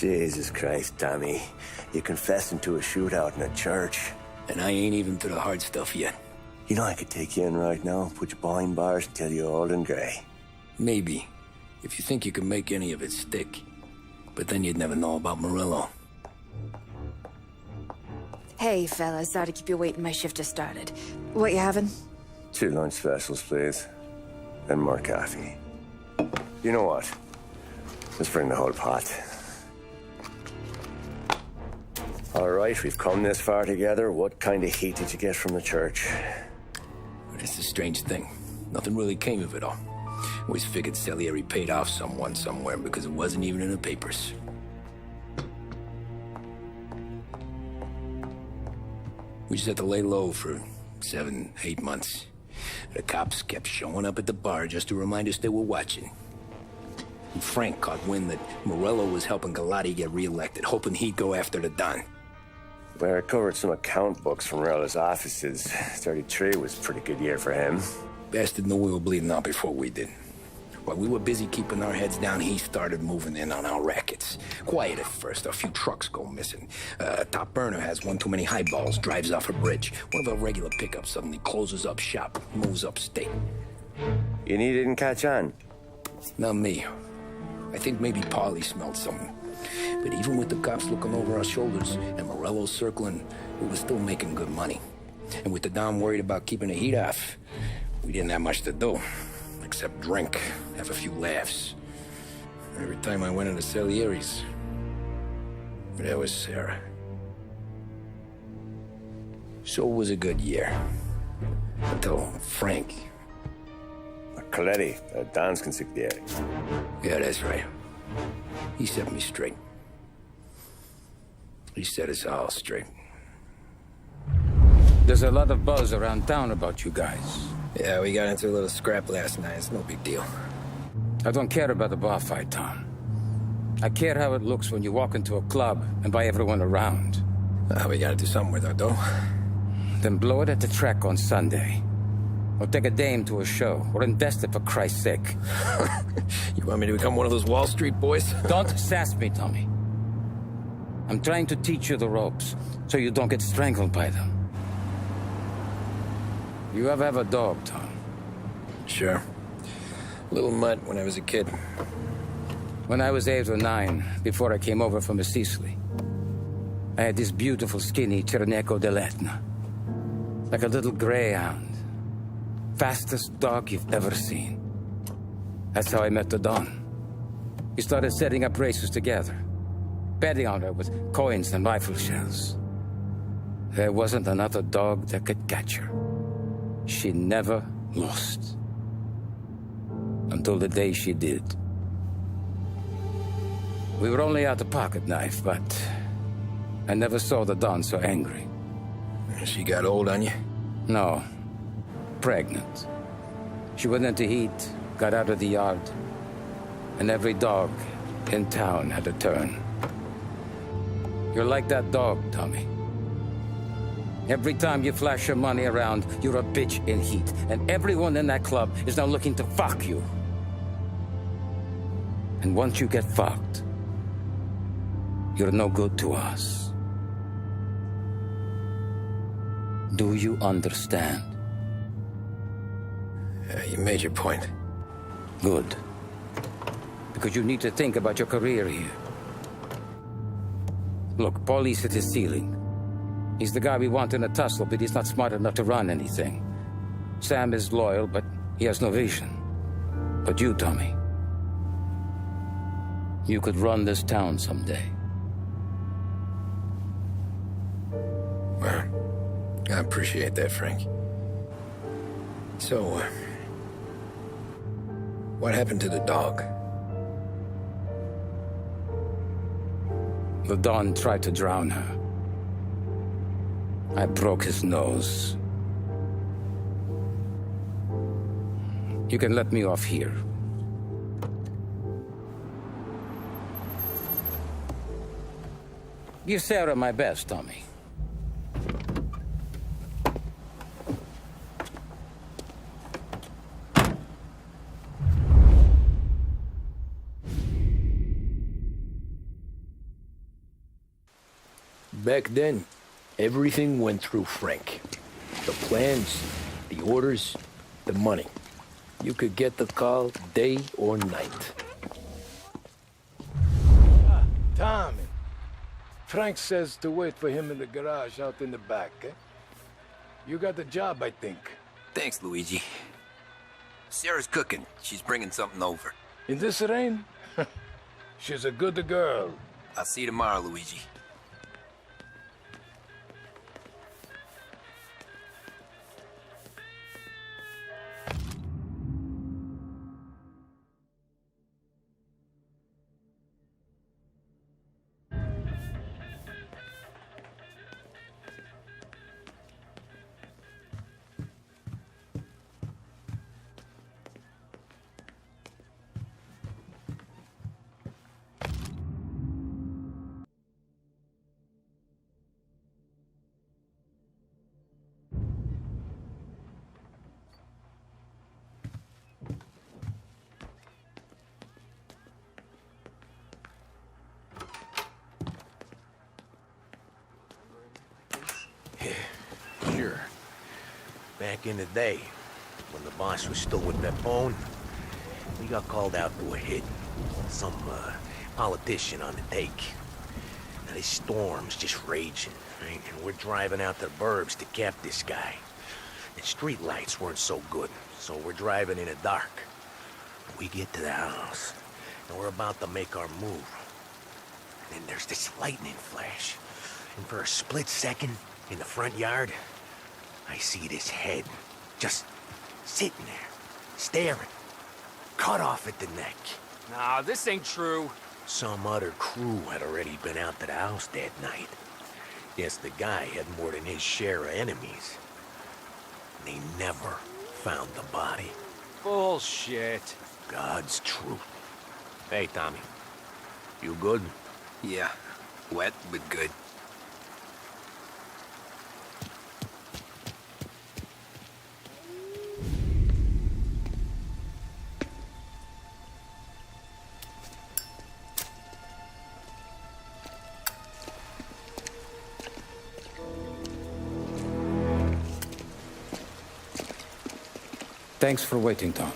Jesus Christ, Tommy. You're confessing to a shootout in a church. And I ain't even to the hard stuff yet. You know I could take you in right now, put you behind bars until you're old and grey. Maybe. If you think you can make any of it stick. But then you'd never know about Morello. Hey, fellas. Sorry to keep you waiting. My shift just started. What you having? 2 lunch specials, please. And more coffee. You know what? Let's bring the whole pot. All right, we've come this far together. What kind of heat did you get from the church? It's a strange thing. Nothing really came of it all. Always figured Salieri paid off someone somewhere because it wasn't even in the papers. We just had to lay low for 7, 8 months. The cops kept showing up at the bar just to remind us they were watching. And Frank caught wind that Morello was helping Galati get reelected, hoping he'd go after the Don. Well, I recovered some account books from Morello's offices. 33 was a pretty good year for him. Bastard knew we were bleeding out before we did. While we were busy keeping our heads down, he started moving in on our rackets. Quiet at first, a few trucks go missing. Top burner has one too many highballs, drives off a bridge. One of our regular pickups suddenly closes up shop, moves upstate. You didn't catch on? Not me. I think maybe Paulie smelled something. But even with the cops looking over our shoulders and Morello circling, we were still making good money. And with the Don worried about keeping the heat off, we didn't have much to do. Except drink, have a few laughs. Every time I went into Salieri's, there was Sarah. So it was a good year. Until Frank. Coletti, Don's consigliere. Yeah, that's right. He set me straight. He set us all straight. There's a lot of buzz around town about you guys. Yeah, we got into a little scrap last night. It's no big deal. I don't care about the bar fight, Tom. I care how it looks when you walk into a club and buy everyone around. We gotta do something with our dough. Then blow it at the track on Sunday. Or take a dame to a show. Or invest it for Christ's sake. You want me to become one of those Wall Street boys? Don't sass me, Tommy. I'm trying to teach you the ropes, so you don't get strangled by them. You ever have a dog, Tom? Sure. Little mutt when I was a kid. When I was 8 or 9, before I came over from Sicily, I had this beautiful, skinny Cerneco dell'Etna. Like a little greyhound. Fastest dog you've ever seen. That's how I met the Don. We started setting up races together. Betting on her with coins and rifle shells. There wasn't another dog that could catch her. She never lost. Until the day she did. We were only out a pocket knife, but I never saw the Don so angry. She got old on you? No. Pregnant. She went into heat, got out of the yard, and every dog in town had a turn. You're like that dog, Tommy. Every time you flash your money around, you're a bitch in heat. And everyone in that club is now looking to fuck you. And once you get fucked, you're no good to us. Do you understand? You made your point. Good. Because you need to think about your career here. Look, Paulie's at his ceiling. He's the guy we want in a tussle, but he's not smart enough to run anything. Sam is loyal, but he has no vision. But you, Tommy, you could run this town someday. Well, I appreciate that, Frank. So, what happened to the dog? The Don tried to drown her. I broke his nose. You can let me off here. Give Sarah my best, Tommy. Back then, everything went through Frank. The plans, the orders, the money. You could get the call day or night. Tommy. Frank says to wait for him in the garage out in the back, eh? You got the job, I think. Thanks, Luigi. Sarah's cooking. She's bringing something over. In this rain? She's a good girl. I'll see you tomorrow, Luigi. Sure. Back in the day, when the boss was still with Pepone, we got called out to a hit. Some politician on the take. Now this storm's just raging, right? And we're driving out to the burbs to cap this guy. The street lights weren't so good, so we're driving in the dark. We get to the house, and we're about to make our move. And then there's this lightning flash. And for a split second, in the front yard, I see this head, just sitting there, staring, cut off at the neck. Nah, this ain't true. Some other crew had already been out to the house that night. Guess the guy had more than his share of enemies. They never found the body. Bullshit. God's truth. Hey, Tommy. You good? Yeah. Wet, but good. Thanks for waiting, Tom.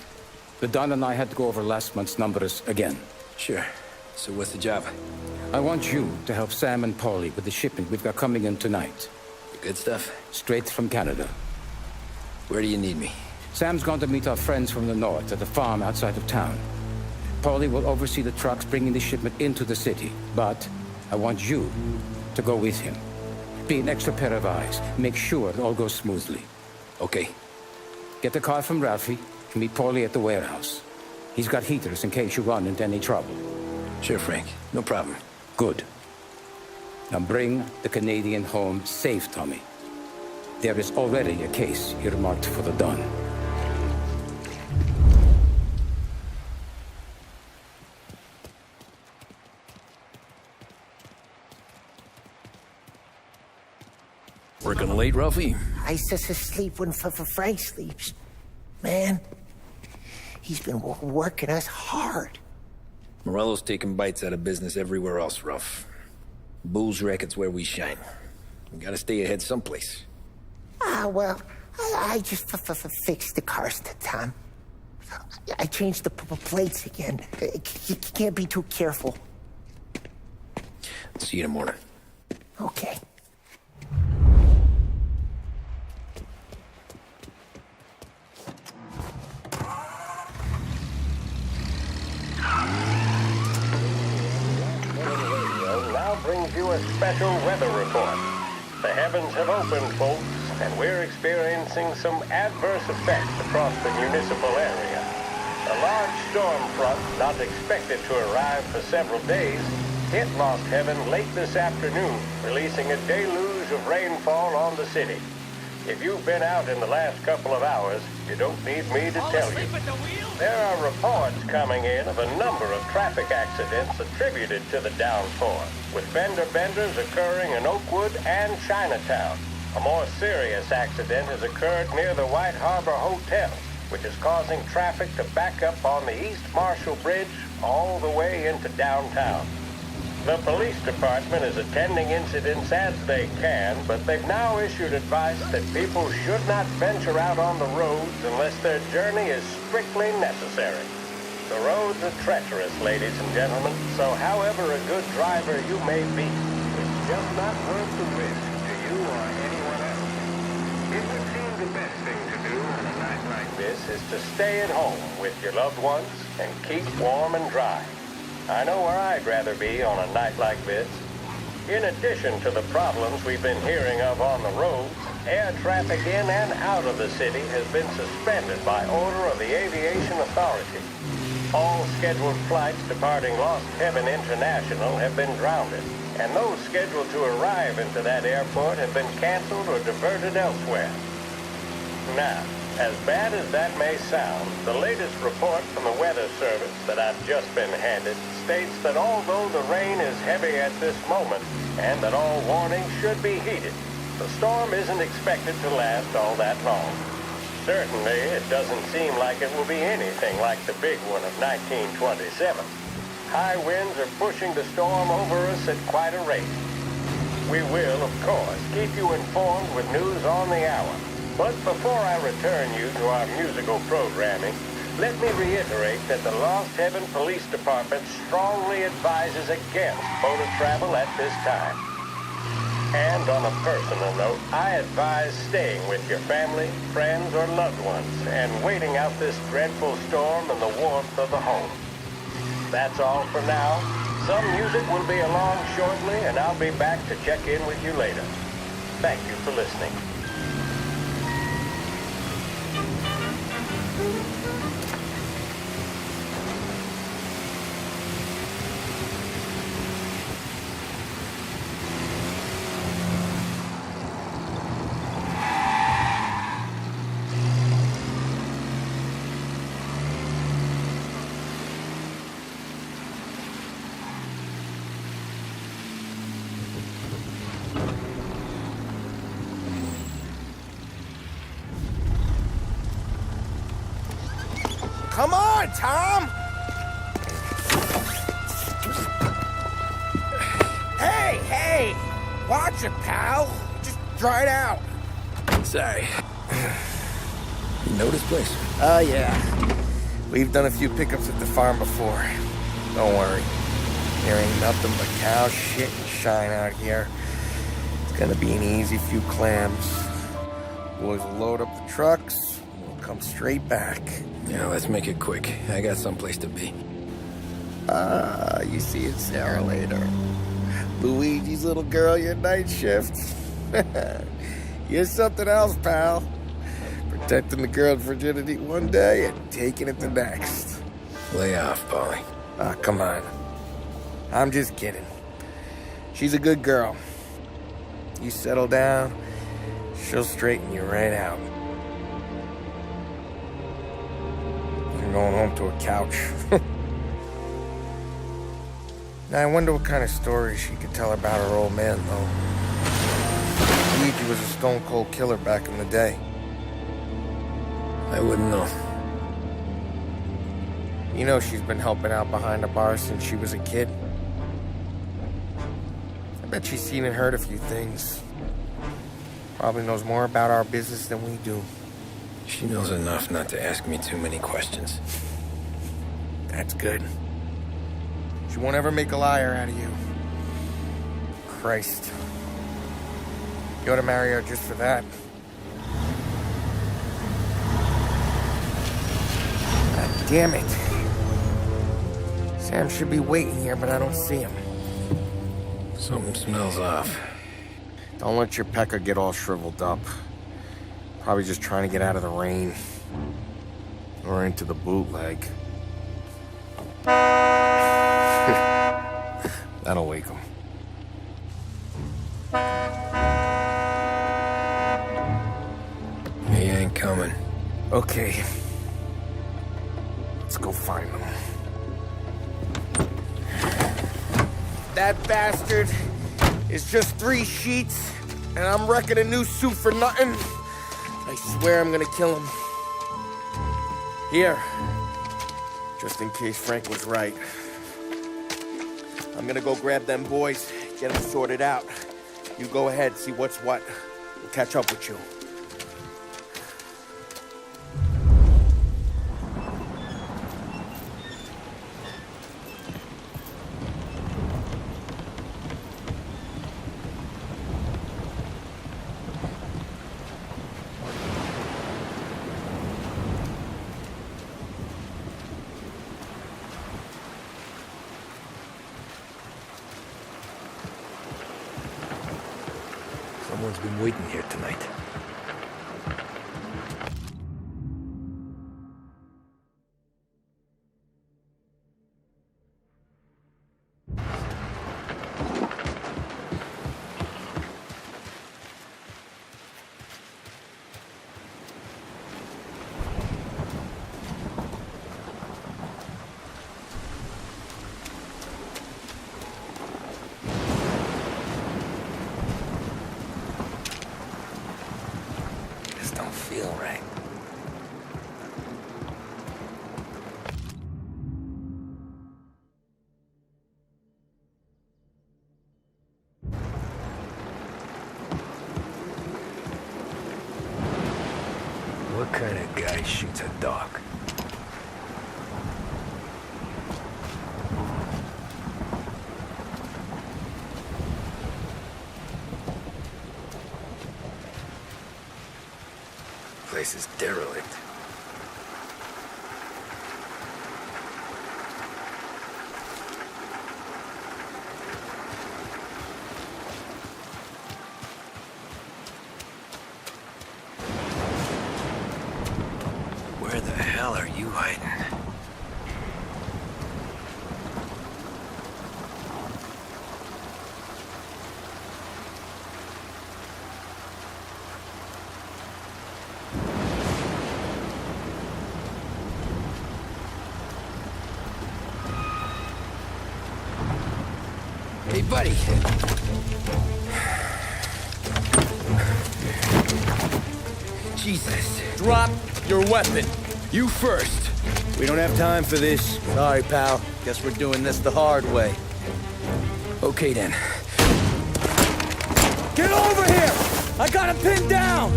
But Don and I had to go over last month's numbers again. Sure. So what's the job? I want you to help Sam and Paulie with the shipment we've got coming in tonight. The good stuff? Straight from Canada. Where do you need me? Sam's going to meet our friends from the north at the farm outside of town. Paulie will oversee the trucks bringing the shipment into the city. But I want you to go with him. Be an extra pair of eyes. Make sure it all goes smoothly. Okay. Get the car from Ralphie and meet Paulie at the warehouse. He's got heaters in case you run into any trouble. Sure, Frank. No problem. Good. Now bring the Canadian home safe, Tommy. There is already a case earmarked for the Don. Working late, Ralphie? I sleep when Frank sleeps. Man, he's been working us hard. Morello's taking bites out of business everywhere else, Ruff. Bull's racket's where we shine. We gotta stay ahead someplace. Well, I just fixed the cars, Tom. I changed the plates again. You can't be too careful. See you in the morning. Okay. Brings you a special weather report. The heavens have opened, folks, and we're experiencing some adverse effects across the municipal area. A large storm front, not expected to arrive for several days, hit Lost Heaven late this afternoon, releasing a deluge of rainfall on the city. If you've been out in the last couple of hours, you don't need me to tell you. There are reports coming in of a number of traffic accidents attributed to the downpour, with fender benders occurring in Oakwood and Chinatown. A more serious accident has occurred near the White Harbor Hotel, which is causing traffic to back up on the East Marshall Bridge all the way into downtown. The police department is attending incidents as they can, but they've now issued advice that people should not venture out on the roads unless their journey is strictly necessary. The roads are treacherous, ladies and gentlemen, so however a good driver you may be, it's just not worth the risk to you or anyone else. It would seem the best thing to do on a night like this is to stay at home with your loved ones and keep warm and dry. I know where I'd rather be on a night like this. In addition to the problems we've been hearing of on the roads, air traffic in and out of the city has been suspended by order of the Aviation Authority. All scheduled flights departing Lost Heaven International have been grounded, and those scheduled to arrive into that airport have been canceled or diverted elsewhere. Now, as bad as that may sound, the latest report from the Weather Service that I've just been handed states that although the rain is heavy at this moment, and that all warnings should be heeded, the storm isn't expected to last all that long. Certainly, it doesn't seem like it will be anything like the big one of 1927. High winds are pushing the storm over us at quite a rate. We will, of course, keep you informed with news on the hour. But before I return you to our musical programming, let me reiterate that the Lost Heaven Police Department strongly advises against motor travel at this time. And on a personal note, I advise staying with your family, friends, or loved ones and waiting out this dreadful storm in the warmth of the home. That's all for now. Some music will be along shortly, and I'll be back to check in with you later. Thank you for listening. Come on, Tom! Hey! Watch it, pal. Just dry it out. Sorry. You know this place? Oh, yeah. We've done a few pickups at the farm before. Don't worry. There ain't nothing but cow shit and shine out here. It's gonna be an easy few clams. Boys will load up the trucks, and we'll come straight back. Yeah, let's make it quick. I got someplace to be. You see it, Sarah, later. Luigi's little girl, your night shift. You're something else, pal. Protecting the girl's virginity one day and taking it the next. Lay off, Paulie. Ah, come on. I'm just kidding. She's a good girl. You settle down, she'll straighten you right out. I'm going home to a couch. Now, I wonder what kind of stories she could tell about her old man, though. Luigi was a stone-cold killer back in the day. I wouldn't know. You know she's been helping out behind the bar since she was a kid. I bet she's seen and heard a few things. Probably knows more about our business than we do. She knows enough not to ask me too many questions. That's good. She won't ever make a liar out of you. Christ. You ought to marry her just for that. God damn it. Sam should be waiting here, but I don't see him. Something smells off. Don't let your pecker get all shriveled up. Probably just trying to get out of the rain. Or into the bootleg. That'll wake him. He ain't coming. Okay. Let's go find him. That bastard is just 3 sheets, and I'm wrecking a new suit for nothing. I swear I'm gonna kill him. Here. Just in case Frank was right. I'm gonna go grab them boys, get them sorted out. You go ahead, see what's what. We'll catch up with you. Someone's been waiting here tonight. Don't feel right. What kind of guy shoots a dog? Place is derelict. Where the hell are you hiding? Hey, buddy. Jesus. Drop your weapon. You first. We don't have time for this. Sorry, pal. Guess we're doing this the hard way. Okay, then. Get over here! I got him pinned down!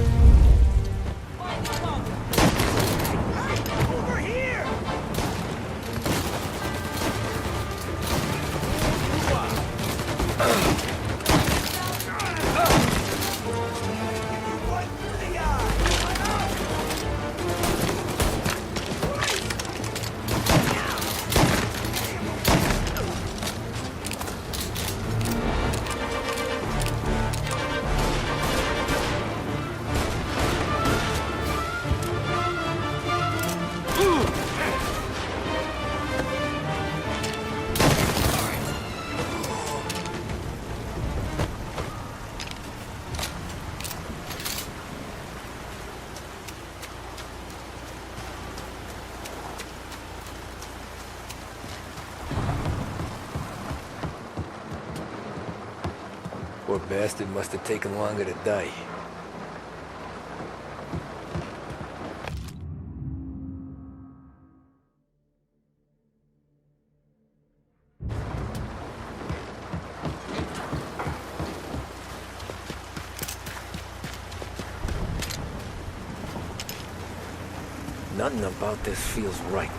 Over here! Poor bastard must have taken longer to die. Nothing about this feels right.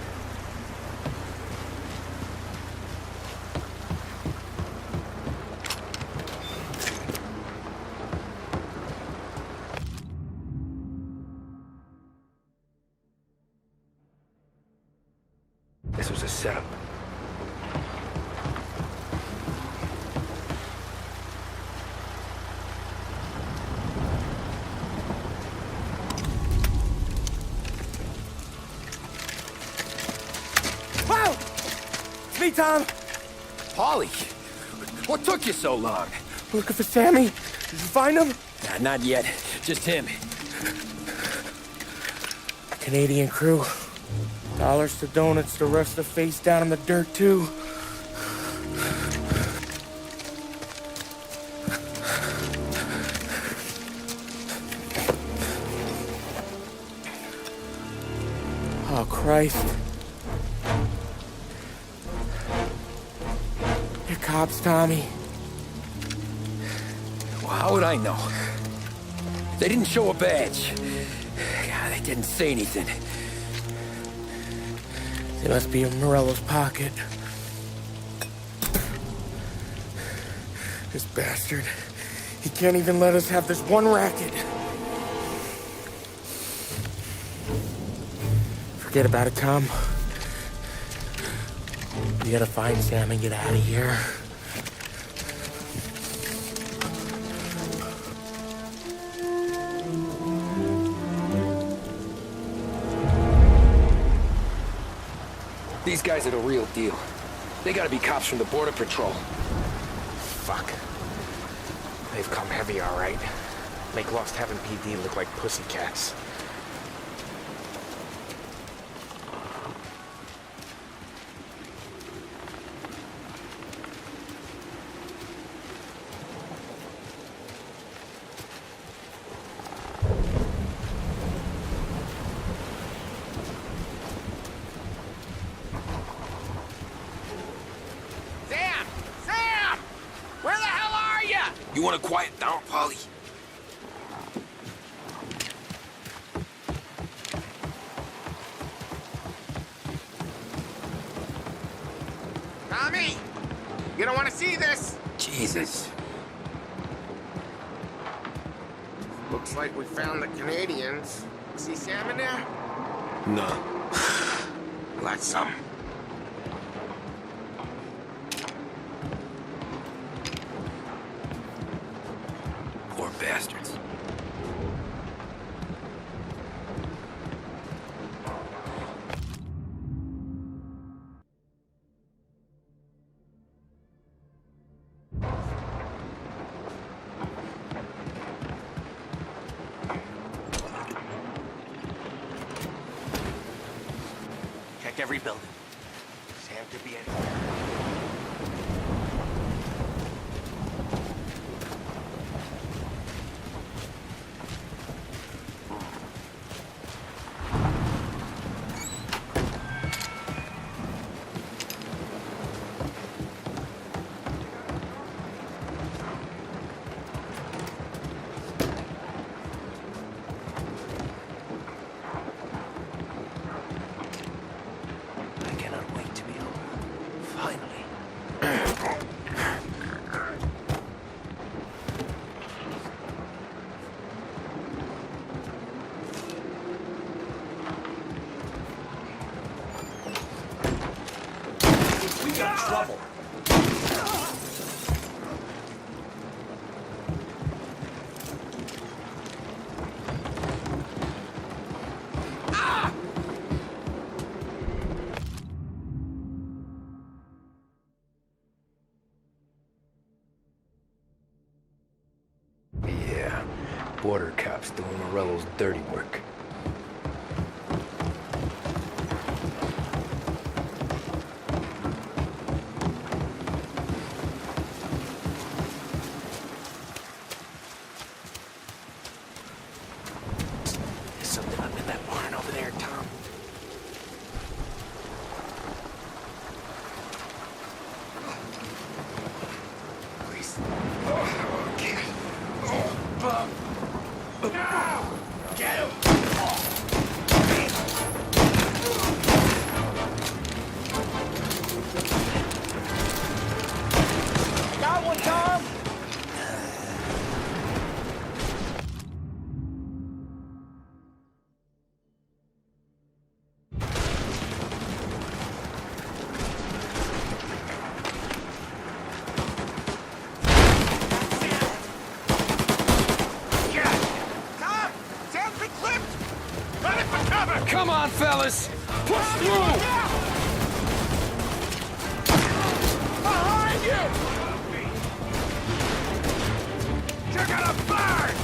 This was a setup. Wow! It's me, Tom. Paulie! What took you so long? Looking for Sammy. Did you find him? Nah, not yet. Just him. Canadian crew. Dollars to donuts, the rest of the face down in the dirt, too. Oh, Christ. They're cops, Tommy? Well, how would I know? They didn't show a badge. God, they didn't say anything. They must be in Morello's pocket. This bastard. He can't even let us have this one racket. Forget about it, Tom. We gotta find Sam and get out of here. These guys are the real deal. They gotta be cops from the Border Patrol. Fuck. They've come heavy, all right. Make Lost Heaven PD look like pussycats. You wanna quiet down, Paulie? Tommy! You don't want to see this! Jesus. Looks like we found the Canadians. See Sam in there? No. Let some. Poor bastards. Check every building. Sam could be anywhere. Trouble. Yeah, border cops doing Morello's dirty work. Come on, fellas! Push through! Behind you! You're gonna burn!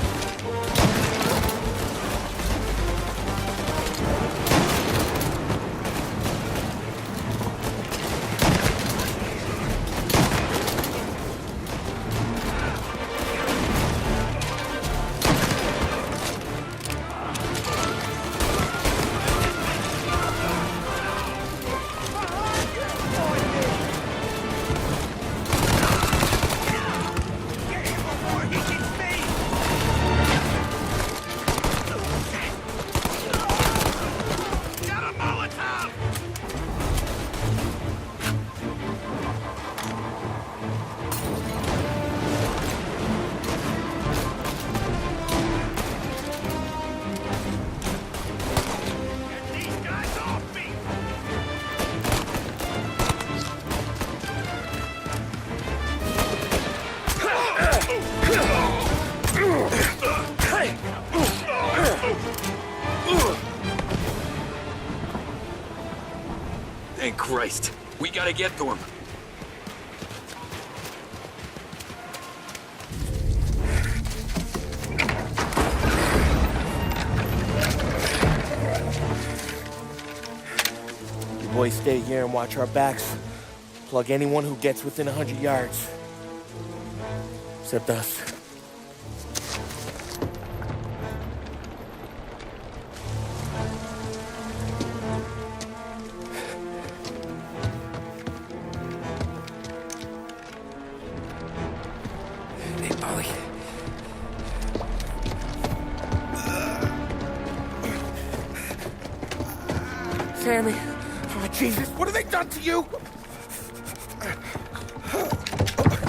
Thank Christ. We gotta get to him. You boys stay here and watch our backs. Plug anyone who gets within 100 yards. Except us. Hey, Paulie. Sammy. Oh, Jesus, what have they done to you?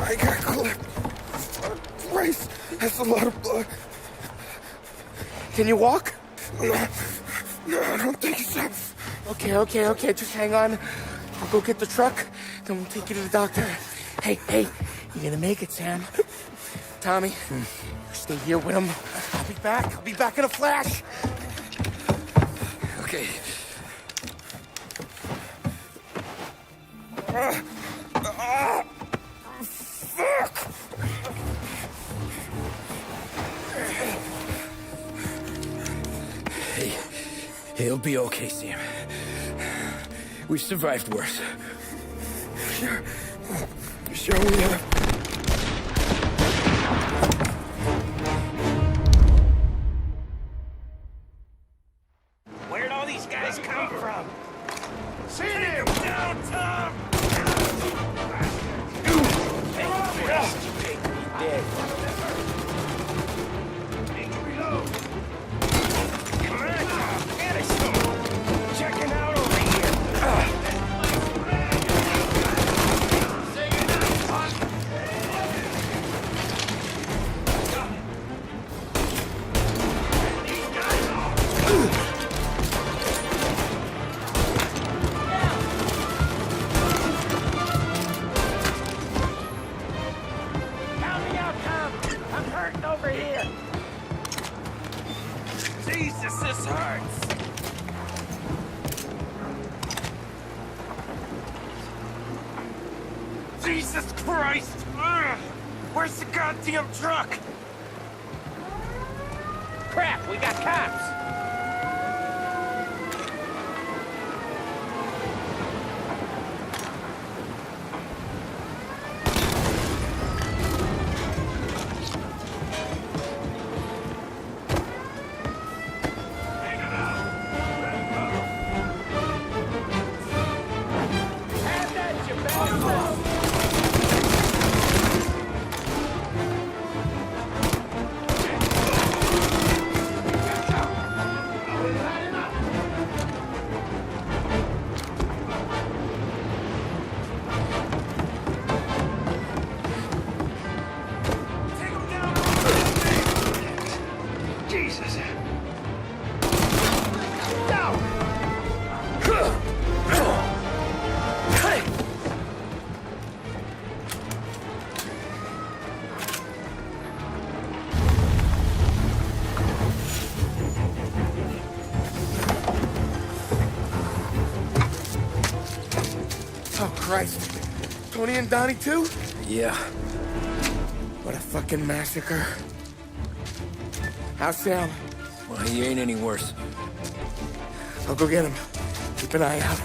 I got clipped. Christ, that's a lot of blood. Can you walk? No, I don't think so. Okay, just hang on. I'll go get the truck, then we'll take you to the doctor. Hey, you're gonna make it, Sam. Tommy, you stay here with him. I'll be back in a flash. Okay. Fuck! Hey, he'll be okay, Sam. We've survived worse. Sure we have. Where'd all these guys come from? See him! Down, Tom! Dead. Come on, Tom. Get us. Checking out over here. Help me out, Tom. I'm hurting over here. Jesus, this hurts. Jesus Christ! Ugh. Where's the goddamn truck? Crap, we got cops! Have that, you bastard! Take him down! Jesus! Down! Oh, Christ. Tony and Donnie, too? Yeah. What a fucking massacre. How's Sam? Well, he ain't any worse. I'll go get him. Keep an eye out.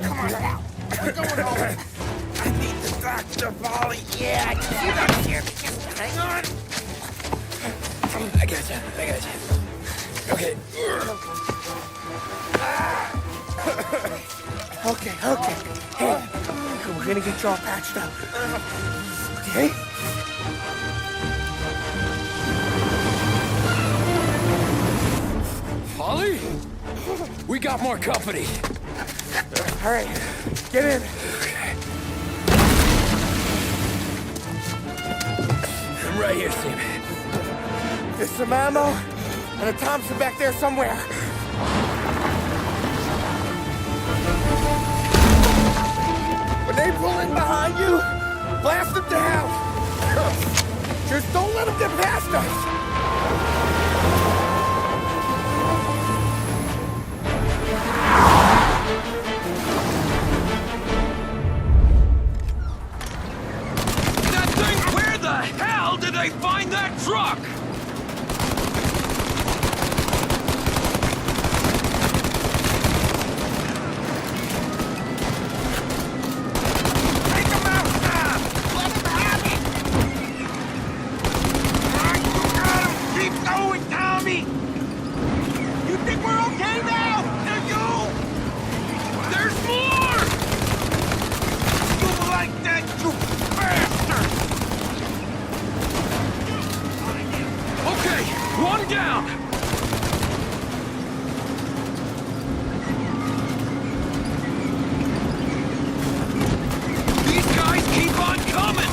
Come on now. We're going home. I need the Dr. Paulie. Yeah, I can see that here. Just hang on. I gotcha. Okay. Okay. Hey, we're gonna get you all patched up. Okay? Paulie? We got more company. All right, get in. I'm right here, Sam. There's some ammo and a Thompson back there somewhere. When they pull in behind you, blast them to hell. Just don't let them get past us. Where the hell did they find that truck? Take him out, Sam! Let him have it! Alright, you got him! Keep going, Tommy! You think we're okay now? Do you? There's more! You like that, you bastard! Okay, one down! These guys keep on coming!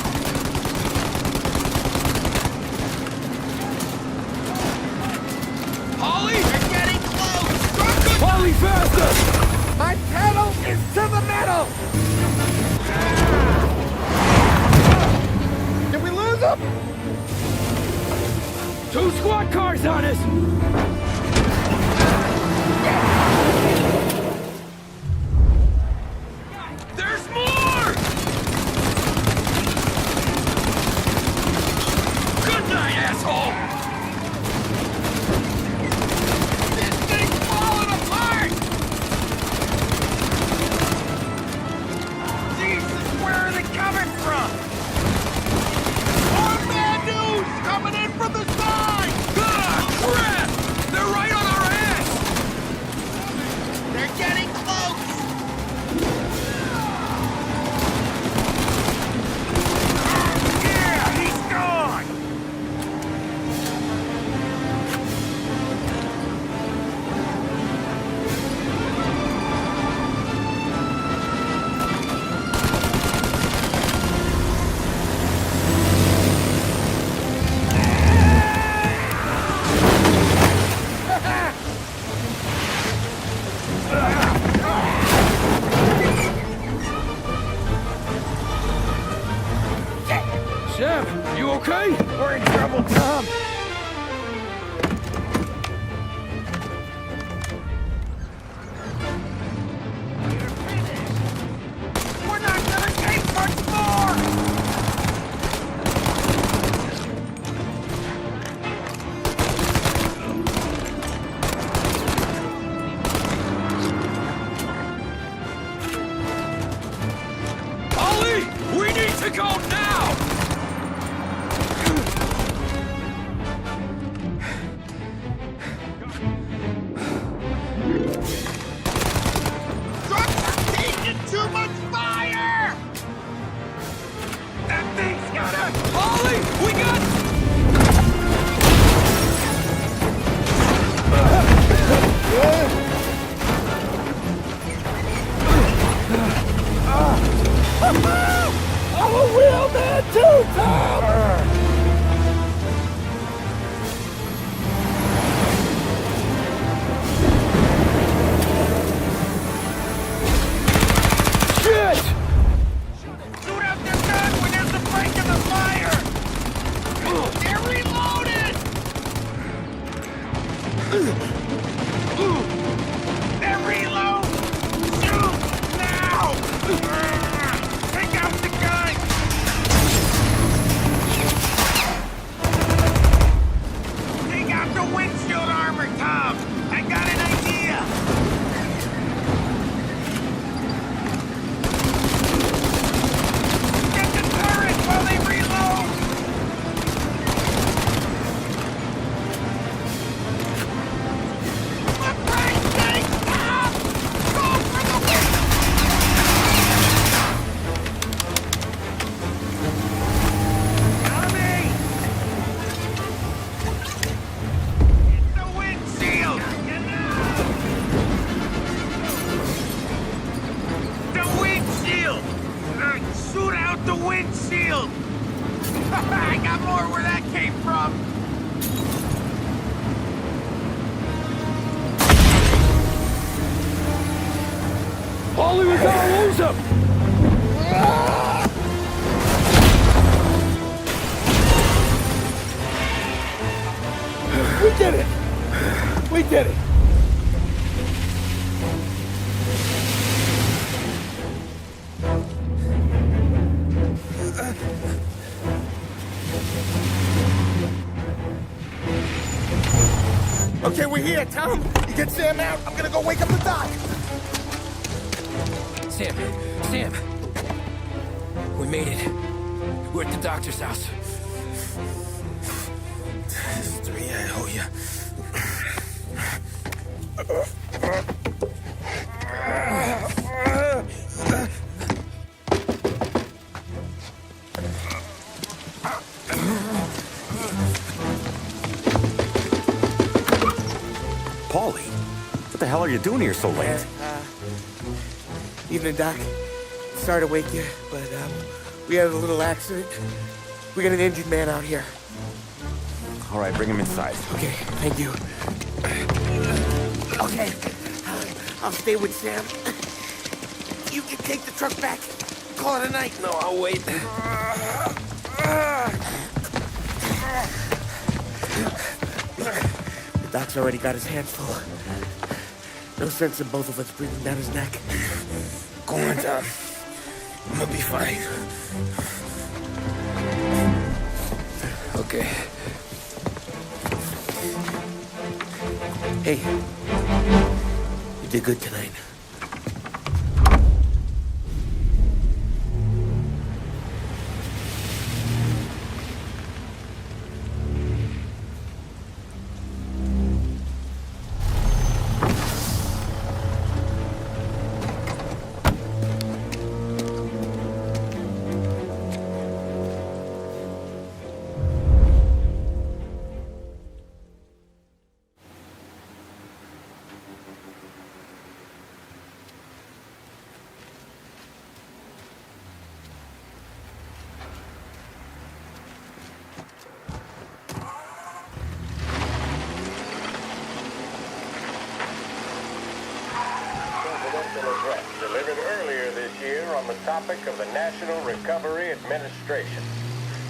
Paulie? They're getting close! Paulie, faster! My pedal is to the metal! Did we lose them? 2 squad cars on us! There's more! Good night, asshole! This thing's falling apart! Jesus, where are they coming from? More bad news coming in from the side! Ah, crap! They're right on our ass! They're getting close! Yeah, he's gone! Sam, you okay? We're in trouble, Tom. We're not gonna take much more! Ollie! We need to go now! Trucks are taking too much fire! That thing's gonna... Ollie! We got... I'm a real man too, Tom! Shit! Shoot out their gun when there's a break in the fire! They're reloaded! They're reload! Shoot! Now! Take out the gun! Take out the windshield armor, Tom! I got an idea! Get the turret while they reload! For Christ's sake, stop! Go for the win! Tommy! Get the windshield! The windshield! Shoot out the windshield! I got more where that came from! Paulie, we gotta lose him! did it. Okay, we're here, Tom. You get Sam out. I'm gonna go wake up the doc. Sam! We made it. We're at the doctor's house. This is 3, I owe you. Paulie, what the hell are you doing here so late? Evening, Doc. Sorry to wake you, but we had a little accident. We got an injured man out here. All right, bring him inside. Okay, thank you. Okay, I'll stay with Sam. You can take the truck back. Call it a night. No, I'll wait. The doc's already got his hands full. No sense in both of us breathing down his neck. Go on, Tom. I'm gonna be fine. Okay. Hey, you did good tonight. Address delivered earlier this year on the topic of the National Recovery Administration.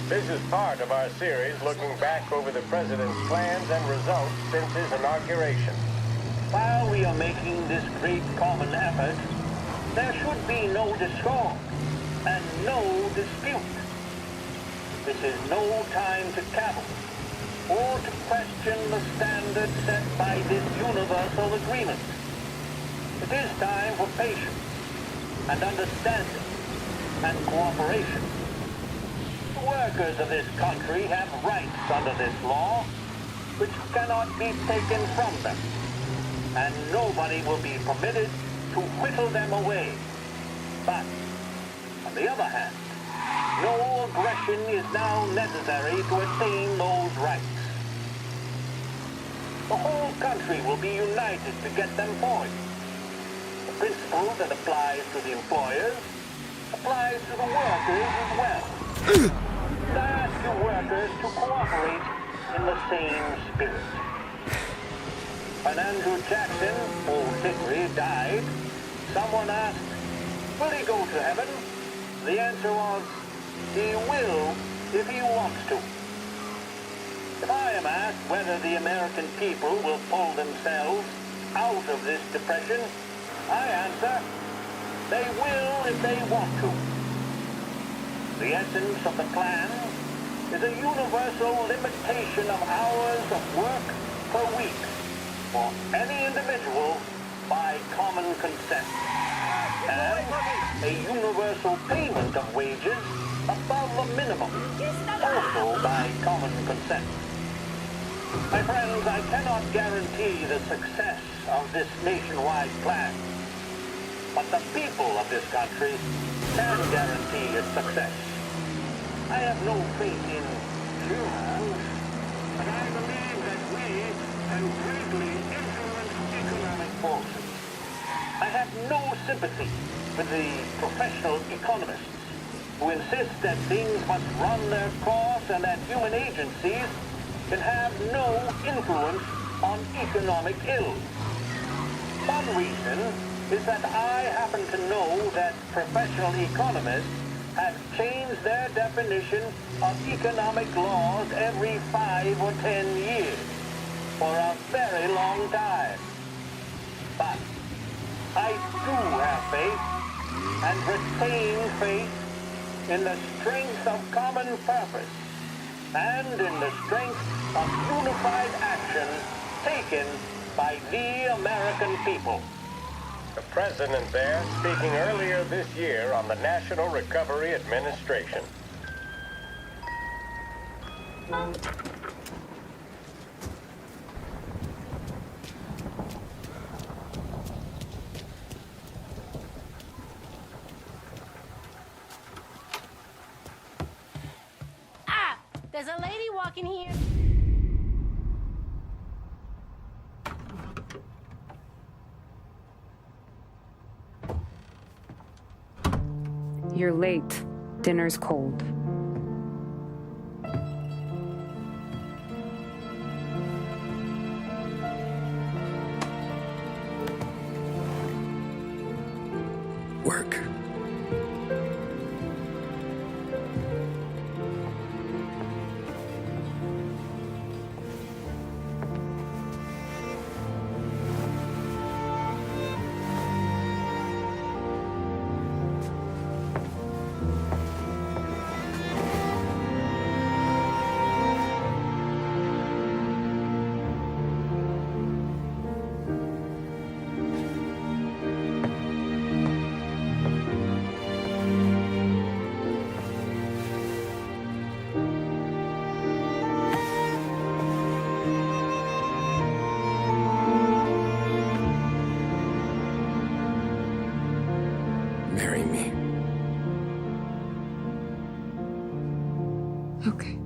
This is part of our series looking back over the President's plans and results since his inauguration. While we are making this great common effort, there should be no discord and no dispute. This is no time to cavil or to question the standards set by this universal agreement. It is time for patience and understanding and cooperation. The workers of this country have rights under this law which cannot be taken from them, and nobody will be permitted to whittle them away. But, on the other hand, no aggression is now necessary to attain those rights. The whole country will be united to get them for you. The principle that applies to the employers applies to the workers as well. And I ask you workers to cooperate in the same spirit. When Andrew Jackson, old Hickory, died, someone asked, will he go to heaven? The answer was, he will if he wants to. If I am asked whether the American people will pull themselves out of this depression, I answer, they will if they want to. The essence of the plan is a universal limitation of hours of work per week for any individual by common consent, and a universal payment of wages above the minimum, also by common consent. My friends, I cannot guarantee the success of this nationwide plan, but the people of this country can guarantee its success. I have no faith in Jews, but I believe that we can greatly influence economic forces. I have no sympathy with the professional economists who insist that things must run their course and that human agencies can have no influence on economic ills. One reason is that I happen to know that professional economists have changed their definition of economic laws every 5 or 10 years. for a very long time. But I do have faith and retain faith in the strength of common purpose and in the strength of unified action taken by the American people. The president there speaking earlier this year on the National Recovery Administration. There's a lady walking here. You're late. Dinner's cold. Work. Okay.